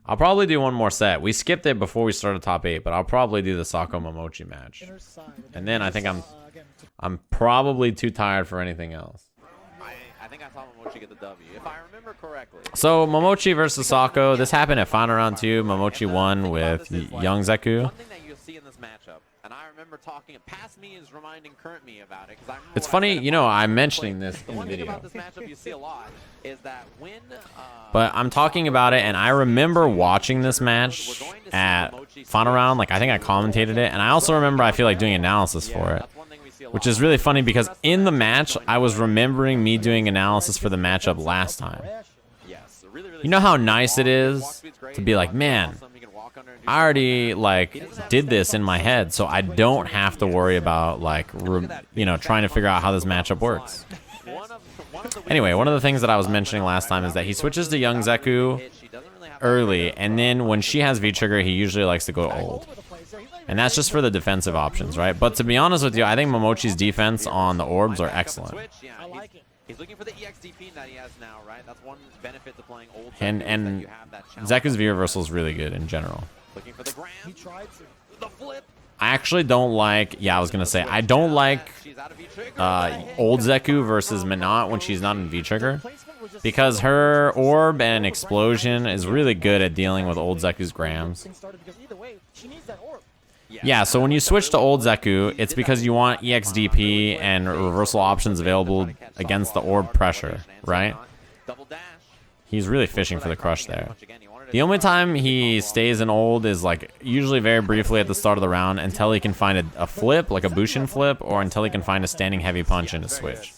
I'll probably do one more set. We skipped it before we started top 8, but I'll probably do the Sako Momochi match. And then I think I'm probably too tired for anything else. I think I saw Momochi get the W, if I remember correctly. So Momochi versus Sako. This happened at final round 2. Momochi won with young Zeku. One thing that you'll see in this matchup, and I remember talking, past me is reminding current me about it. It's funny, you know, I'm mentioning this in the One thing video. about this matchup you see a lot is that when... But I'm talking about it, and I remember watching this match at final round. Like, I think I commentated it, and I also remember I feel like doing analysis for it. Which is really funny because in the match, I was remembering me doing analysis for the matchup last time. You know how nice it is to be like, man, I already like did this in my head, so I don't have to worry about like, you know, trying to figure out how this matchup works. Anyway, one of the things that I was mentioning last time is that he switches to young Zeku early, and then when she has V-trigger, he usually likes to go old. And that's just for the defensive options, right? But to be honest with you, I think Momochi's defense on the orbs are excellent. He's looking for the EXDP that he has now, right? That's one benefit to playing old. And Zeku's V reversal is really good in general. Looking for the grab. He tried to. The flip. I actually don't like, I was gonna say, I don't like old Zeku versus Minot when she's not in V-trigger. Because her orb and explosion is really good at dealing with old Zeku's grams. Yeah, so when you switch to old Zeku, it's because you want EXDP and reversal options available against the orb pressure, right? He's really fishing for the crush there. The only time he stays in old is like usually very briefly at the start of the round until he can find a flip, like a Bushin flip, or until he can find a standing heavy punch and a switch.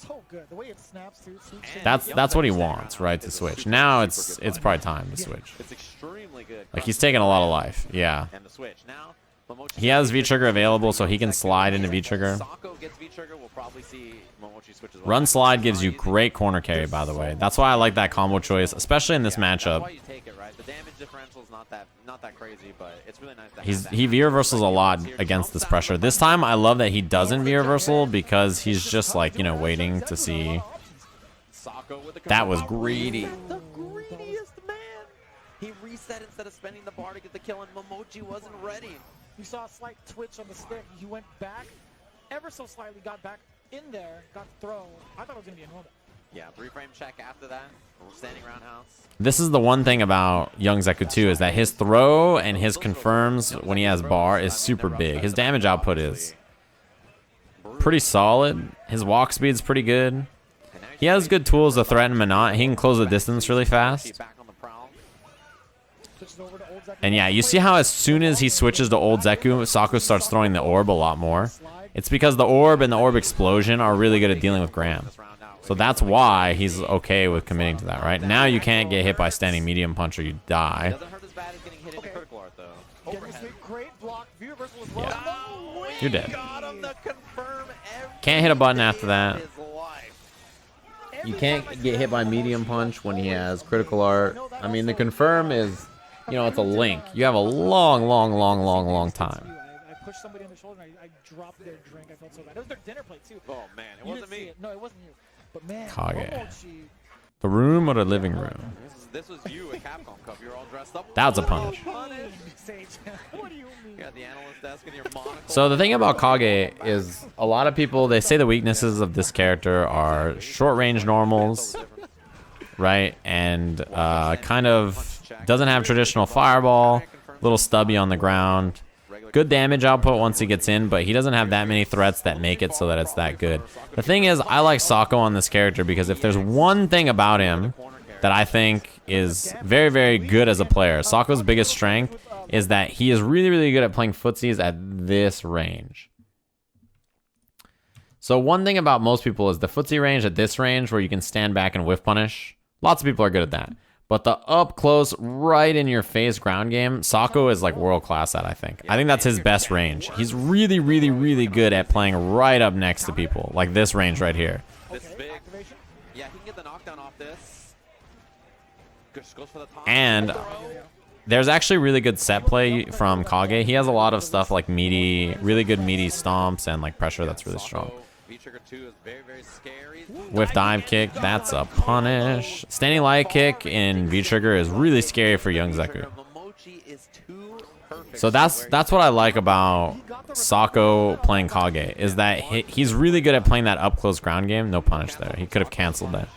That's what he wants, right, to switch. Now it's probably time to switch. Like he's taking a lot of life, yeah. He has V-trigger available, so he can slide into V-trigger. Run slide gives you great corner carry, by the way. That's why I like that combo choice, especially in this matchup. He V-reversals a lot against this pressure. This time, I love that he doesn't V-reversal because he's just like, you know, waiting to see. That was greedy. The greediest man. He reset instead of spending the bar to get the kill, and Momochi wasn't ready. You saw a slight twitch on the stick. He went back, ever so slightly, got back in there, got thrown. I thought it was going to be a normal. Yeah, 3-frame check after that. Standing roundhouse. This is the one thing about young Zeku 2 is that his throw and his confirms when he has bar is super big. His damage output is pretty solid. His walk speed's pretty good. He has good tools to threaten Minot. He can close the distance really fast. And yeah, you see how as soon as he switches to old Zeku, Sako starts throwing the orb a lot more. It's because the orb and the orb explosion are really good at dealing with Graham. So that's why he's okay with committing to that, right? Now you can't get hit by standing medium punch or you die. Yeah. You're dead. Can't hit a button after that. You can't get hit by medium punch when he has critical art. I mean, the confirm is, you know, it's a link. You have a long time. I pushed somebody on the shoulder and I dropped their drink. I felt so bad. It was their dinner plate too. Oh man, it wasn't me. No, it wasn't you. But man, Kage. The room or the living room? This was you at Capcom Cup. You're all dressed up. That was a punish. What do you mean? You got the analyst desk and your monocle. So the thing about Kage is a lot of people, they say the weaknesses of this character are short range normals, right? And kind of doesn't have traditional fireball, little stubby on the ground. Good damage output once he gets in, but he doesn't have that many threats that make it so that it's that good. The thing is, I like Sako on this character because if there's one thing about him that I think is very good as a player, Sako's biggest strength is that he is really good at playing footsies at this range. So one thing about most people is the footsie range at this range where you can stand back and whiff punish. Lots of people are good at that. But the up close, right in your face ground game, Sako is like world class at, I think. I think that's his best range. He's really good at playing right up next to people, like this range right here. This is big. Yeah, he can get the knockdown off this. Goes for the top. And there's actually really good set play from Kage. He has a lot of stuff like meaty, really good meaty stomps and like pressure that's really strong. Whiff dive kick, that's a punish. Standing light kick in V-trigger is really scary for young Zeku. So that's what I like about Sako playing Kage, is that he's really good at playing that up close ground game. No punish there. He could have canceled that.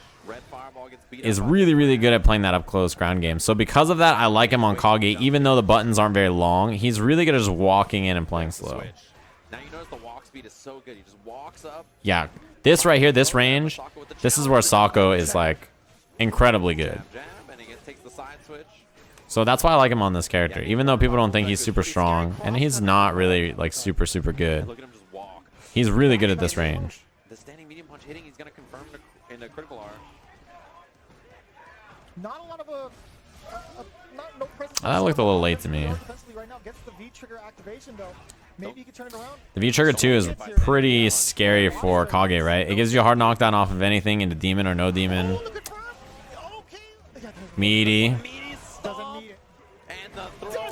Is really, really good at playing that up close ground game. So because of that, I like him on Kage, even though the buttons aren't very long. He's really good at just walking in and playing slow. Now you notice the walk speed is so good. He just walks up. Yeah, this right here, this range, this is where Sako is like incredibly good. So that's why I like him on this character, even though people don't think he's super strong, and he's not really like super, super good. He's really good at this range. The standing medium punch hitting, he's going to confirm in the critical R. Not a lot of no presence. That looked a little late to me. Right now gets the V-trigger activation though. Maybe you can turn it around. The V-trigger 2 is pretty scary for Kage, right? It gives you a hard knockdown off of anything into demon or no demon. Meaty.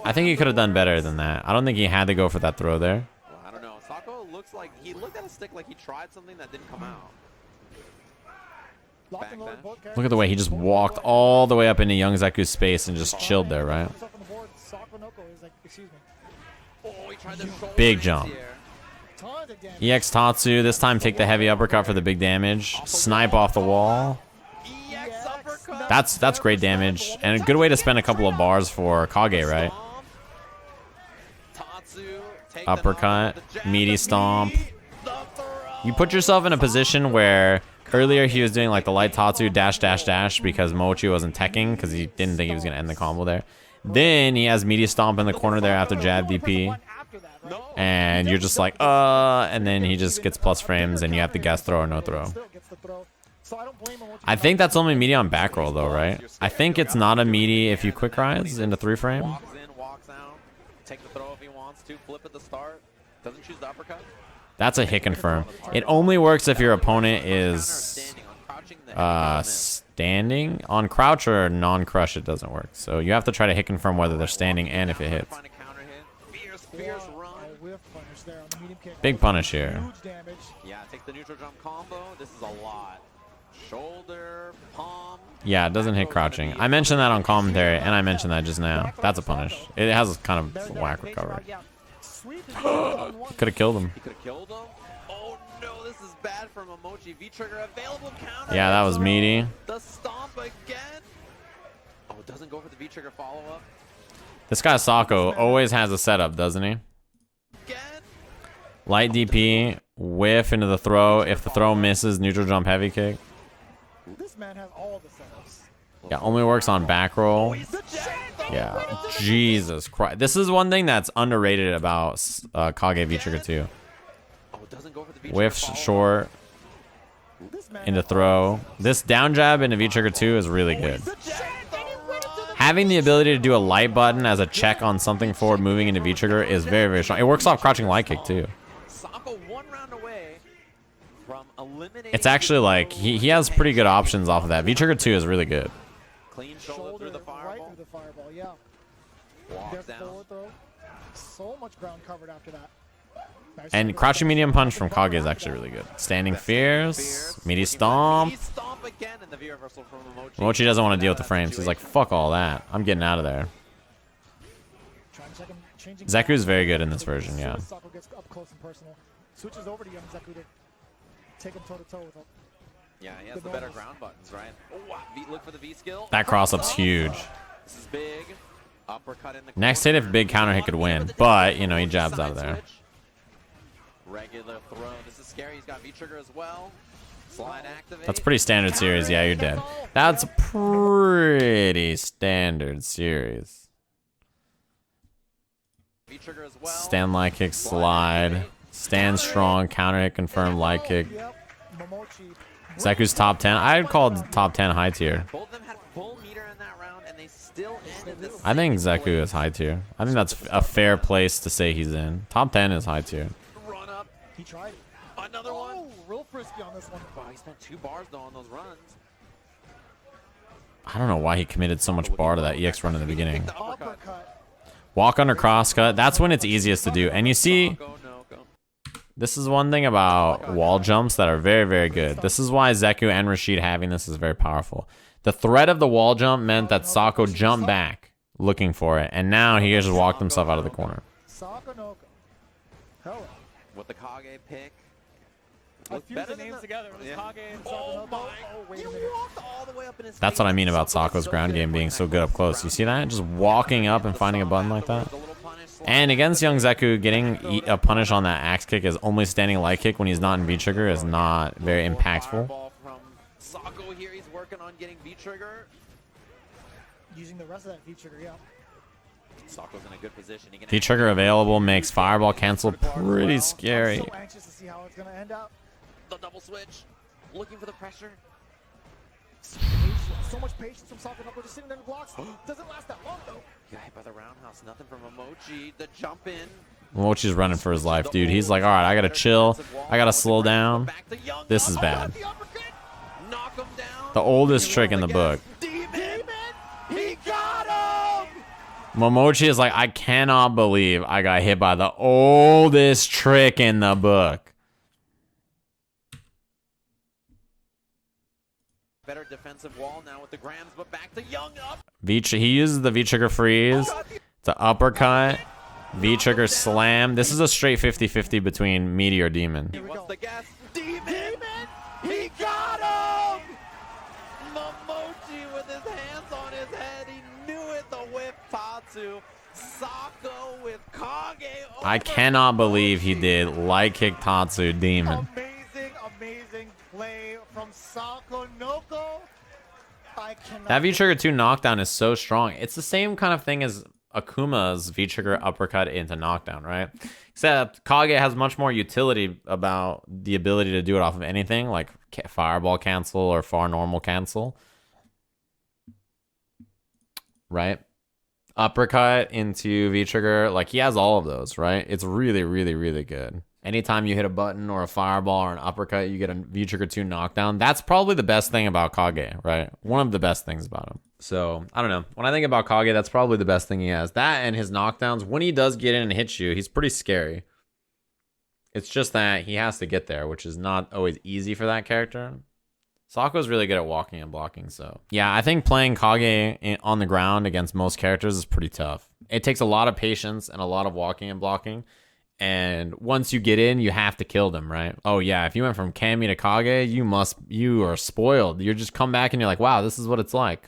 I think he could have done better than that. I don't think he had to go for that throw there. Well, I don't know. Sako looks like he looked at a stick like he tried something that didn't come out. Look at the way he just walked all the way up into young Zeku's space and just chilled there, right? Big jump. EX Tatsu, this time take the heavy uppercut for the big damage. Snipe off the wall. That's great damage. And a good way to spend a couple of bars for Kage, right? Uppercut. Meaty stomp. You put yourself in a position where earlier he was doing like the light Tatsu dash dash dash because Momochi wasn't teching because he didn't think he was going to end the combo there. Then he has meaty stomp in the corner there after jab DP. And you're just like, and then he just gets plus frames and you have to guess throw or no throw. I think that's only meaty on back roll though, right? I think it's not a meaty if you quick rise into 3-frame. Walks in, walks out. Take the throw if he wants to. Flip at the start. Doesn't choose the uppercut. That's a hit confirm. It only works if your opponent is standing. On crouch or non-crush, it doesn't work. So you have to try to hit confirm whether they're standing and if it hits. Big punish here. Yeah, take the neutral jump combo. This is a lot. Shoulder, palm. Yeah, it doesn't hit crouching. I mentioned that on commentary, and I mentioned that just now. That's a punish. It has kind of whack recovery. Could have killed him. He could have killed him. Oh no, this is bad for Momochi. V-trigger available counter. Yeah, that was meaty. The stomp again. Oh, it doesn't go for the V-trigger follow-up. This guy Sako always has a setup, doesn't he? Again. Light DP, whiff into the throw. If the throw misses, neutral jump heavy kick. This man has all the setups. Yeah, only works on back roll. Yeah, Jesus Christ. This is one thing that's underrated about Kage V-trigger 2. Whiff short into throw. This down jab into V-trigger 2 is really good. Having the ability to do a light button as a check on something forward moving into V-trigger is very, very strong. It works off crouching light kick too. It's actually like, he has pretty good options off of that. V-trigger 2 is really good. Clean shoulder through the fireball. Right through the fireball, yeah. Walks down. Forward throw. So much ground covered after that. Nice And crouching medium punch from Kage is actually really good. Standing fierce, meaty stomp. Momochi doesn't want to deal with the frames. He's like, fuck all that. I'm getting out of there. Zeku's very good in this version, yeah. Sako gets up close and personal. Switches over to young Zeku to take him toe to toe with him. Yeah, he has the better ground buttons, right? Oh, look for the V skill. That cross up's huge. This is big. Uppercut in the Next hit, if big counter hit could win, but you know he jabs out of there. Regular throw. This is scary. He's got V trigger as well. Slide activate. That's pretty standard series. Yeah, you're dead. That's pretty standard series. V trigger as well. Stand light kick, slide. Stand strong, counter hit, confirm light kick. Zeku's top 10. I'd call top 10 high tier. Both of them had full meter in that round, and they still ended this. I think Zeku is high tier. I think that's a fair place to say he's in. Top 10 is high tier. Run up. He tried. Another one. Real frisky on this one. Wow, he spent 2 bars though on those runs. I don't know why he committed so much bar to that EX run in the beginning. Uppercut. Walk under crosscut. That's when it's easiest to do. And you see, this is one thing about wall jumps that are very, very good. This is why Zeku and Rashid having this is very powerful. The threat of the wall jump meant that Sako jumped back, looking for it. And now he just walked himself out of the corner. Sako Norcal. Hello. With the Kage pick. I Look fused better the than names the- together. It was Yeah. Kage and Sako Oh Norcal. my! Oh, wait a You minute. walked all the way up in his That's what I face. mean about Sako was Sako's ground good game at being winning so that good up close close. You see that? round. Just walking up and finding a button like that. And against Young Zeku, getting a punish on that axe kick is only standing light kick when he's not in V-trigger is not very impactful. Fireball from Sako here. He's working on getting V-trigger. Using the rest of that V-trigger, yeah. Sako's in a good position. He can V-trigger available makes fireball cancel pretty I'm scary. so anxious to see how it's gonna end up. the double switch, looking for the pressure. So much patience from Sako Norcal, just sitting there in the blocks. Doesn't last that long though. Got hit by the roundhouse. Nothing from Momochi. The jump in. Momochi's running for his life, dude. He's like, all right, I gotta chill. I gotta slow down. This is bad. Knock him down. The oldest trick in the book. Demon. He got him. Momochi is like, I cannot believe I got hit by the oldest trick in the book. Better defensive wall now with the grams, but back to Young up. He uses the V-trigger freeze to uppercut. V-trigger slam. This is a straight 50-50 between Meteor Demon. What's the guess? Demon. He got him. Momochi with his hands on his head. He knew it. The whip Tatsu. Sako with Kage. I cannot believe he did light kick Tatsu Demon. Amazing play from Sako Norcal. I cannot. That V-trigger 2 knockdown is so strong. It's the same kind of thing as Akuma's V-trigger uppercut into knockdown, right? Except Kage has much more utility about the ability to do it off of anything, like fireball cancel or far normal cancel. Right? Uppercut into V-trigger, like he has all of those, right? It's really, really, really good. Anytime you hit a button or a fireball or an uppercut, you get a V-trigger 2 knockdown. That's probably the best thing about Kage, right? One of the best things about him. So, I don't know. When I think about Kage, that's probably the best thing he has. That and his knockdowns, when he does get in and hit you, he's pretty scary. It's just that he has to get there, which is not always easy for that character. Sako's really good at walking and blocking, so. Yeah, I think playing Kage on the ground against most characters is pretty tough. It takes a lot of patience and a lot of walking and blocking. And once you get in, you have to kill them, right? Oh yeah, if you went from Kami to Kage, you are spoiled. You just come back and you're like, wow, this is what it's like.